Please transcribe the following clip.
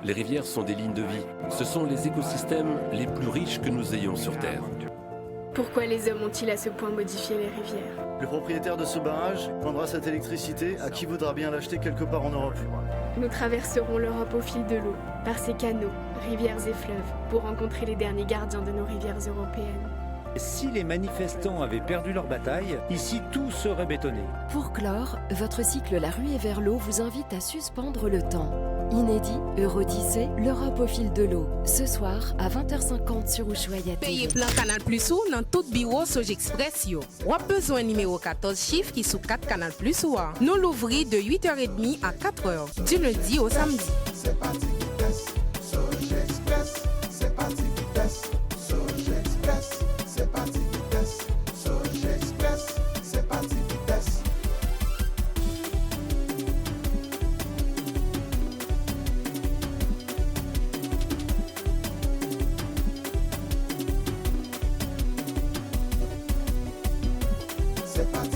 Les rivières sont des lignes de vie. Ce sont les écosystèmes les plus riches que nous ayons sur Terre. Pourquoi les hommes ont-ils à ce point modifié les rivières? Le propriétaire de ce barrage vendra cette électricité à qui voudra bien l'acheter quelque part en Europe. Nous traverserons l'Europe au fil de l'eau, par ses canaux, rivières et fleuves, pour rencontrer les derniers gardiens de nos rivières européennes. Si les manifestants avaient perdu leur bataille, ici tout serait bétonné. Pour clore, votre cycle La ruée vers l'eau vous invite à suspendre le temps. Inédit, Eurodyssée, l'Europe au fil de l'eau. Ce soir à 20h50 sur Ushuaïa TV. Payez plan Canal Plus ou dans tout bureau Sogexpress yo. Ou a besoin numéro 14 chiffre qui sous 4 Canal Plus ou a. Nous l'ouvrir de 8h30 à 4h du lundi au samedi. C'est parti vitesse, Sogexpress. C'est parti vitesse, Sogexpress. C'est parti vitesse, Sogexpress. C'est parti vitesse. C'est parti.